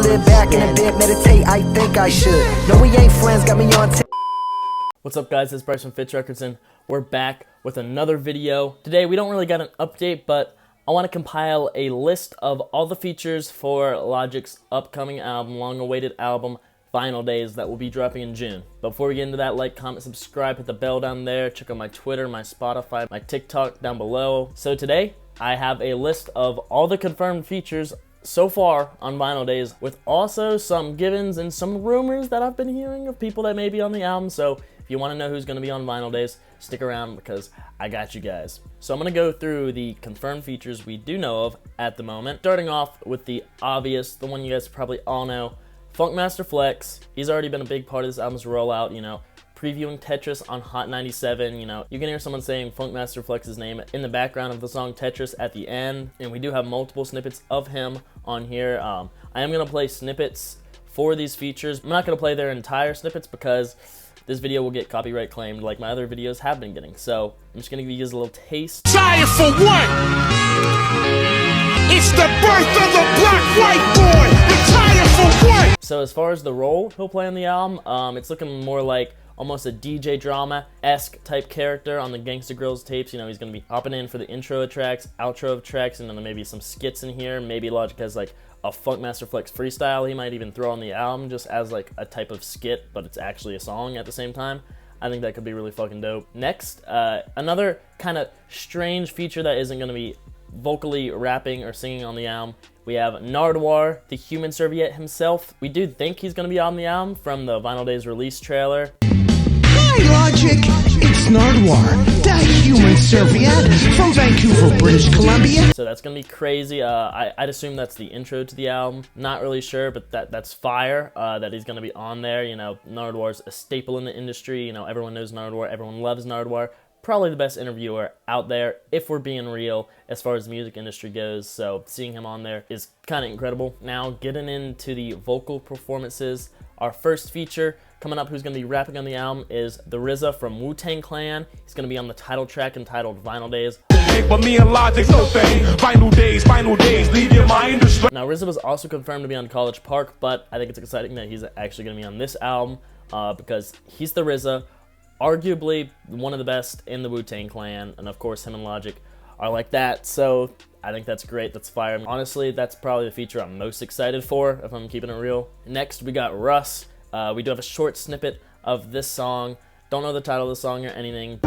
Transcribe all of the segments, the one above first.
live back in a bed, meditate, I think I should. No, we ain't friends, got me on What's up, guys? It's Bryce from Fitz Records, and we're back with another video. Today, we don't really got an update, but I want to compile a list of all the features for Logic's upcoming album, long-awaited album, Final Days, that will be dropping in June. But before we get into that, like, comment, subscribe, hit the bell down there, check out my Twitter, my Spotify, my TikTok down below. So today, I have a list of all the confirmed features so far on Vinyl Days, with also some givens and some rumors that I've been hearing of people that may be on the album. So if you want to know who's going to be on Vinyl Days, stick around because I got you guys. So I'm going to go through the confirmed features we do know of at the moment, starting off with the obvious, the one you guys probably all know, Funkmaster Flex. He's already been a big part of this album's rollout, you know, previewing Tetris on Hot 97, you know, you can hear someone saying Funkmaster Flex's name in the background of the song Tetris at the end, and we do have multiple snippets of him on here. I am going to play snippets for these features. I'm not going to play their entire snippets because this video will get copyright claimed like my other videos have been getting, so I'm just going to give you guys a little taste. Try it for what? It's the birth of the black white boy. Retire for what? So as far as the role he'll play on the album, it's looking more like almost a DJ Drama-esque type character on the Gangsta Grillz tapes. You know, he's going to be hopping in for the intro of tracks, outro of tracks, and then maybe some skits in here. Maybe Logic has like a Funkmaster Flex freestyle he might even throw on the album just as like a type of skit, but it's actually a song at the same time. I think that could be really fucking dope. Next, another kind of strange feature that isn't going to be vocally rapping or singing on the album. We have Nardwar, the human serviette himself. We do think he's going to be on the album from the Vinyl Days release trailer. Hi, Logic. It's Nardwar, the human serviette from Vancouver, British Columbia. So that's gonna be crazy. I'd assume that's the intro to the album. Not really sure, but that's fire that he's gonna be on there. You know, Nardwar's a staple in the industry. You know, everyone knows Nardwar. Everyone loves Nardwar. Probably the best interviewer out there, if we're being real, as far as the music industry goes. So seeing him on there is kind of incredible. Now, getting into the vocal performances, our first feature coming up who's going to be rapping on the album is Theriza from Wu-Tang Clan. He's going to be on the title track entitled Vinyl Days. But me and Logic, no thing. Final days, leave your mind astray. Now, RZA was also confirmed to be on College Park, but I think it's exciting that he's actually going to be on this album because he's Theriza, arguably one of the best in the Wu-Tang Clan, and of course him and Logic are like that, so I think that's great. That's fire. Honestly, that's probably the feature I'm most excited for, if I'm keeping it real. Next, we got Russ. We do have a short snippet of this song. Don't know the title of the song or anything.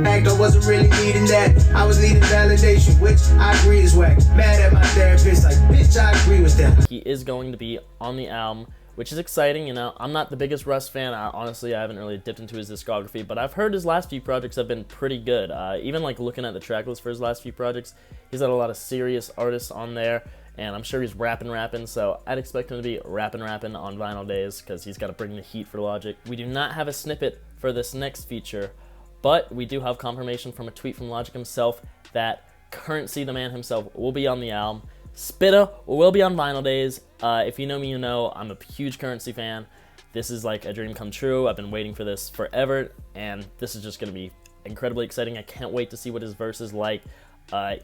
I wasn't really needing that. I was needing validation, which I agree is whack. Mad at my therapist, like, bitch, I agree with that. He is going to be on the album, which is exciting. You know, I'm not the biggest Russ fan. Honestly, I haven't really dipped into his discography, but I've heard his last few projects have been pretty good. Even like looking at the track list for his last few projects, he's had a lot of serious artists on there, and I'm sure he's rapping, so I'd expect him to be rapping on Vinyl Days because he's got to bring the heat for Logic. We do not have a snippet for this next feature, but we do have confirmation from a tweet from Logic himself that Curren, the man himself, will be on the album. Spitta will be on Vinyl Days. If you know me, you know I'm a huge Curren fan. This is like a dream come true. I've been waiting for this forever, and this is just going to be incredibly exciting. I can't wait to see what his verse is like.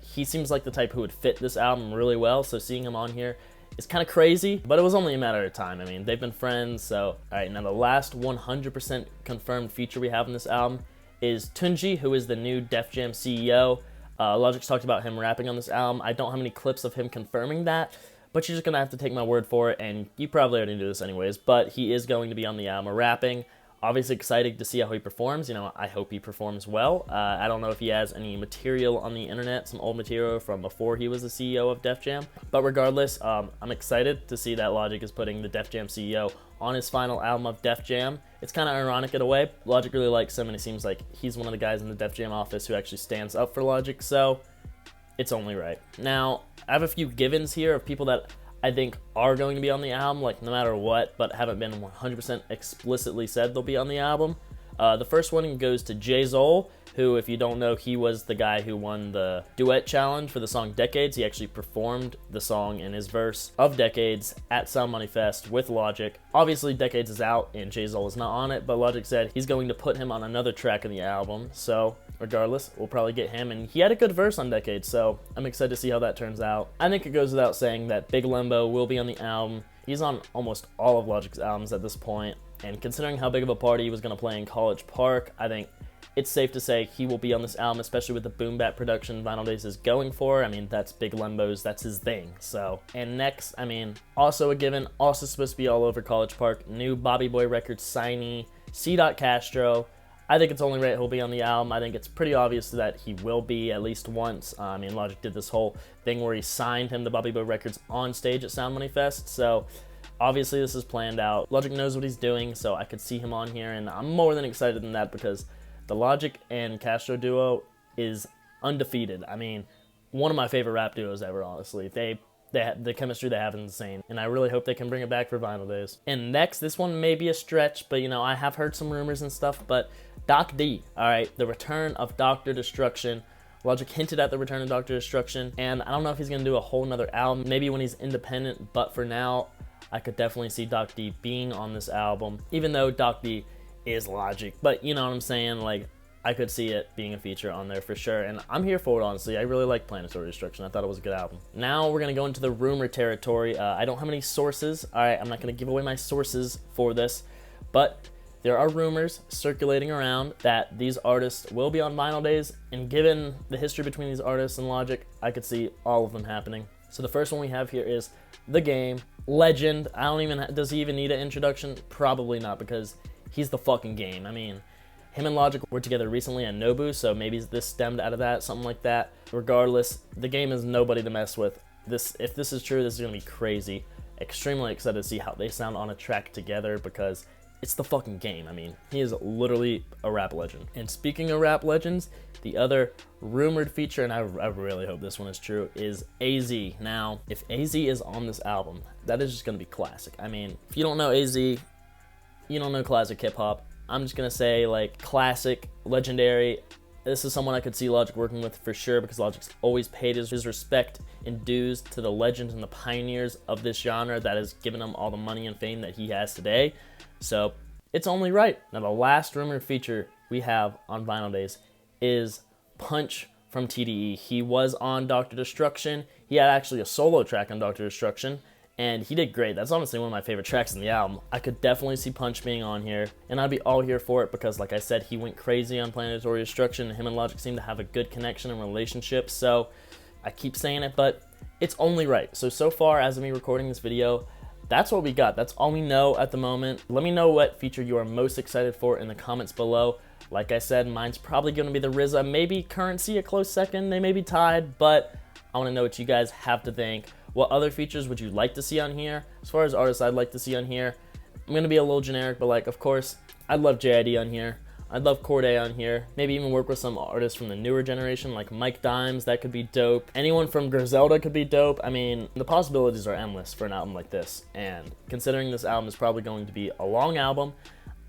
He seems like the type who would fit this album really well, so seeing him on here is kind of crazy, but it was only a matter of time. I mean, they've been friends, so... Alright, now the last 100% confirmed feature we have in this album is Tunji, who is the new DefJam CEO. Logic's talked about him rapping on this album. I don't have any clips of him confirming that, but you're just going to have to take my word for it, and you probably already knew this anyways, but he is going to be on the album rapping. Obviously excited to see how he performs. You know, I hope he performs well. I don't know if he has any material on the internet, some old material from before he was the CEO of DefJam. But regardless, I'm excited to see that Logic is putting the DefJam CEO on his final album of DefJam. It's kind of ironic in a way. Logic really likes him, and it seems like he's one of the guys in the DefJam office who actually stands up for Logic, so it's only right. Now, I have a few givens here of people that I think are going to be on the album, like no matter what, but haven't been 100% explicitly said they'll be on the album. The first one goes to Jae Zole, who, if you don't know, he was the guy who won the duet challenge for the song Decades. He actually performed the song in his verse of Decades at Sound Money Fest with Logic. Obviously, Decades is out and Jae Zole is not on it, but Logic said he's going to put him on another track in the album, so regardless, we'll probably get him, and he had a good verse on Decade, so I'm excited to see how that turns out. I think it goes without saying that Big Lenbo will be on the album. He's on almost all of Logic's albums at this point, and considering how big of a party he was going to play in College Park, I think it's safe to say he will be on this album, especially with the boom bap production Vinyl Days is going for. I mean, that's Big Lenbo's, that's his thing. So, and next, I mean, also a given, also supposed to be all over College Park, new Bobby Boy Records signee, C Dot Castro. I think it's only right he'll be on the album. I think it's pretty obvious that he will be at least once. I mean, Logic did this whole thing where he signed him to Bobby Boy Records on stage at Sound Money Fest, so obviously this is planned out. Logic knows what he's doing, so I could see him on here, and I'm more than excited than that because the Logic and Castro duo is undefeated. I mean, one of my favorite rap duos ever, honestly. The chemistry they have is insane, and I really hope they can bring it back for Vinyl Days. And next, this one may be a stretch, but you know, I have heard some rumors and stuff, but Doc D, alright, the return of Dr. Destruction. Logic hinted at the return of Dr. Destruction, and I don't know if he's gonna do a whole nother album, maybe when he's independent, but for now, I could definitely see Doc D being on this album, even though Doc D is Logic, but you know what I'm saying, like, I could see it being a feature on there for sure, and I'm here for it, honestly. I really like Planetary Destruction. I thought it was a good album. Now we're going to go into the rumor territory. I don't have any sources. All right, I'm not going to give away my sources for this, but there are rumors circulating around that these artists will be on Vinyl Days, and given the history between these artists and Logic, I could see all of them happening. So the first one we have here is The Game, legend. I don't even, does he even need an introduction? Probably not, because he's the fucking Game. I mean, him and Logic were together recently at Nobu, so maybe this stemmed out of that, something like that. Regardless, The Game is nobody to mess with. If this is true, this is going to be crazy. Extremely excited to see how they sound on a track together because it's the fucking Game. I mean, he is literally a rap legend. And speaking of rap legends, the other rumored feature, and I really hope this one is true, is AZ. Now, if AZ is on this album, that is just going to be classic. I mean, if you don't know AZ, you don't know classic hip-hop. I'm just going to say, like, classic, legendary. This is someone I could see Logic working with for sure because Logic's always paid his respect and dues to the legends and the pioneers of this genre that has given him all the money and fame that he has today. So it's only right. Now, the last rumored feature we have on Vinyl Days is Punch from TDE. He was on Dr. Destruction. He had actually a solo track on Dr. Destruction, and he did great. That's honestly one of my favorite tracks in the album. I could definitely see Punch being on here, and I'd be all here for it because, like I said, he went crazy on Planetary Destruction, and him and Logic seem to have a good connection and relationship, so I keep saying it, but it's only right. So far, as of me recording this video, that's what we got. That's all we know at the moment. Let me know what feature you are most excited for in the comments below. Like I said, mine's probably going to be the RZA, maybe Currency a close second. They may be tied, but I want to know what you guys have to think. What other features would you like to see on here? As far as artists I'd like to see on here, I'm going to be a little generic, but like, of course, I'd love JID on here. I'd love Corday on here. Maybe even work with some artists from the newer generation, like Mike Dimes. That could be dope. Anyone from Griselda could be dope. I mean, the possibilities are endless for an album like this. And considering this album is probably going to be a long album,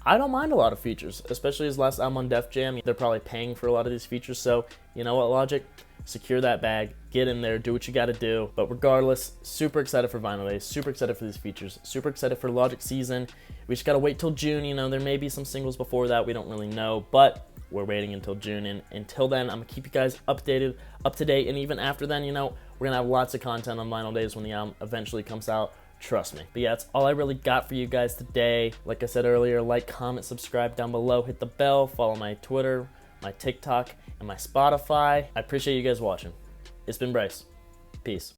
I don't mind a lot of features, especially his last album on DefJam. They're probably paying for a lot of these features, so you know what, Logic? Secure that bag, get in there, do what you gotta do. But regardless, super excited for Vinyl Days, super excited for these features, super excited for Logic season. We just gotta wait till June, you know, there may be some singles before that, we don't really know, but we're waiting until June, and until then, I'm gonna keep you guys updated, up to date, and even after then, you know, we're gonna have lots of content on Vinyl Days when the album eventually comes out. Trust me. But yeah, that's all I really got for you guys today. Like I said earlier, like, comment, subscribe down below, hit the bell, follow my Twitter, my TikTok, and my Spotify. I appreciate you guys watching. It's been Bryce. Peace.